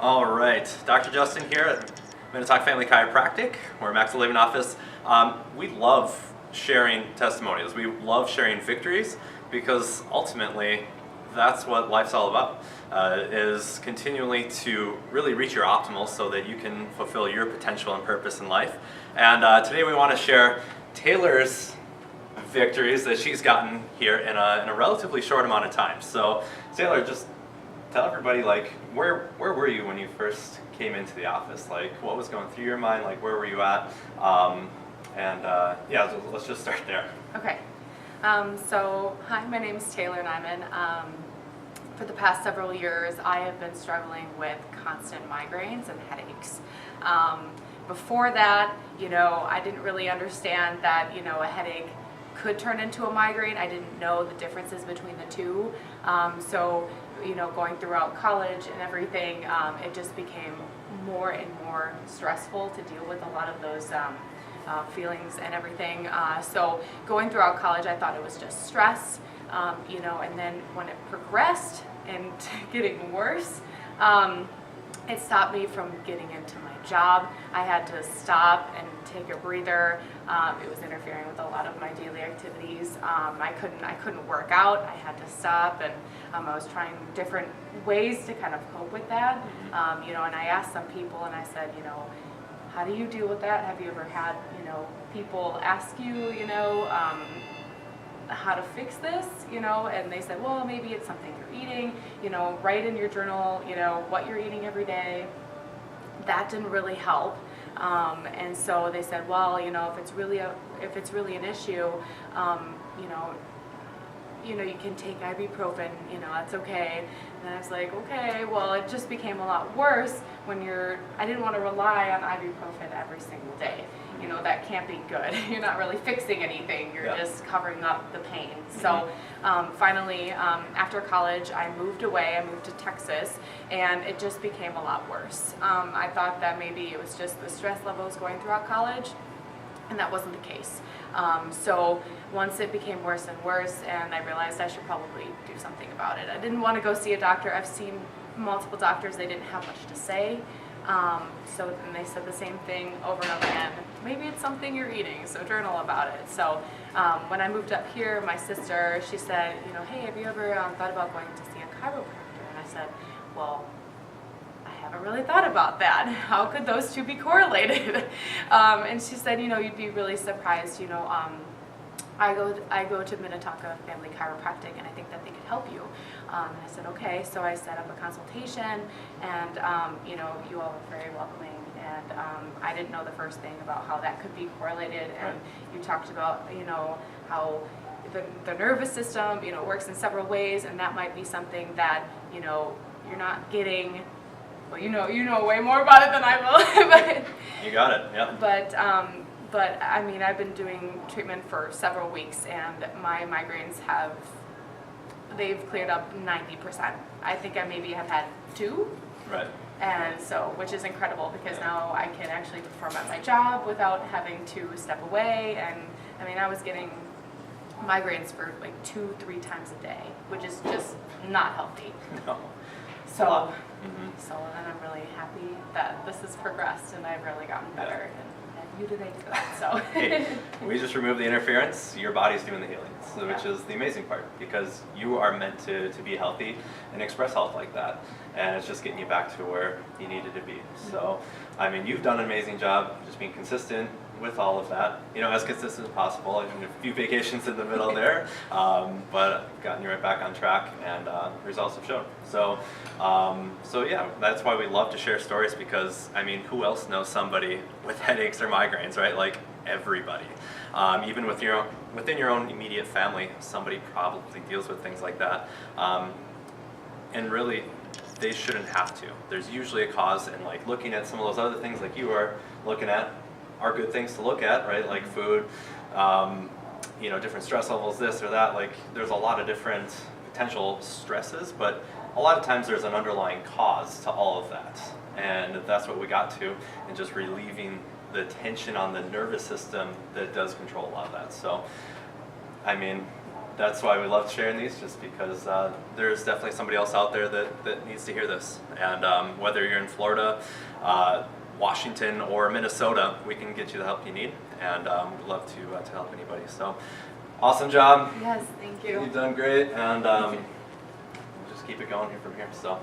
All right, Dr. Justin here at Minnetonka Family Chiropractic. We're a Max Living office. We love sharing testimonials. We love sharing victories because ultimately that's what life's all about, is continually to really reach your optimal so that you can fulfill your potential and purpose in life. And today we want to share Taylor's victories that she's gotten here in a relatively short amount of time. So Taylor, just tell everybody, like, where were you when you first came into the office? Like, what was going through your mind? Like, where were you at? Yeah, so let's just start there. Okay. So, hi, my name is Taylor Nyman. For the past several years, I have been struggling with constant migraines and headaches. Before that, I didn't really understand that, a headache could turn into a migraine. I didn't know the differences between the two. So, going throughout college and everything, it just became more and more stressful to deal with a lot of those feelings and everything. So going throughout college, I thought it was just stress, and then when it progressed and getting worse, it stopped me from getting into my job. I had to stop and take a breather. It was interfering with a lot of my daily activities. I couldn't work out. I had to stop, and I was trying different ways to kind of cope with that. And I asked some people, and I said, how do you deal with that? Have you ever had, people ask you, how to fix this, and they said, well, maybe it's something you're eating, write in your journal, what you're eating every day. That didn't really help. And so they said, well, if it's really an issue, you can take ibuprofen, that's okay. And I was like, okay, well, it just became a lot worse when I didn't want to rely on ibuprofen every single day. That can't be good. You're not really fixing anything. You're just covering up the pain. So finally, after college, I moved away. I moved to Texas, and it just became a lot worse. I thought that maybe it was just the stress levels going throughout college, and that wasn't the case. So once it became worse and worse, and I realized I should probably do something about it. I didn't want to go see a doctor. I've seen multiple doctors. They didn't have much to say. So then they said the same thing over and over again. Maybe it's something you're eating, so journal about it. So when I moved up here, my sister, she said, hey, have you ever thought about going to see a chiropractor? And I said, well, I haven't really thought about that. How could those two be correlated? And she said, you'd be really surprised. I go to Minnetonka Family Chiropractic, and I think that they could help you. And I said, okay. So I set up a consultation, and you all were very welcoming. And I didn't know the first thing about how that could be correlated. And you talked about, how the nervous system, works in several ways, and that might be something that, you're not getting. Well, you know way more about it than I will. But You got it, yeah. But I mean, I've been doing treatment for several weeks, and my migraines they've cleared up 90%. I think I maybe have had 2. Right. And so, which is incredible, because now I can actually perform at my job without having to step away. And I mean, I was getting migraines for like 2-3 times a day, which is just not healthy. No. So, so then I'm really happy that this has progressed, and I've really gotten better. And you today too. So Hey, we just removed the interference. Your body's doing the healing, which is the amazing part, because you are meant to be healthy and express health like that, and it's just getting you back to where you needed to be. So, I mean, you've done an amazing job just being consistent with all of that, as consistent as possible. I mean, a few vacations in the middle there, but gotten you right back on track, and results have shown. So, so yeah, that's why we love to share stories, because I mean, who else knows somebody with headaches or migraines, right? Like everybody, even within your own immediate family, somebody probably deals with things like that, and really, they shouldn't have to. There's usually a cause, and like looking at some of those other things like you are looking at are good things to look at, right? Like food, different stress levels, this or that. Like there's a lot of different potential stresses, but a lot of times there's an underlying cause to all of that. And that's what we got to, and just relieving the tension on the nervous system that does control a lot of that. So, I mean, that's why we love sharing these, just because there's definitely somebody else out there that needs to hear this. And whether you're in Florida, Washington, or Minnesota, we can get you the help you need, and we'd love to help anybody. So, awesome job. Yes, thank you. You've done great, and we'll just keep it going here from here. So.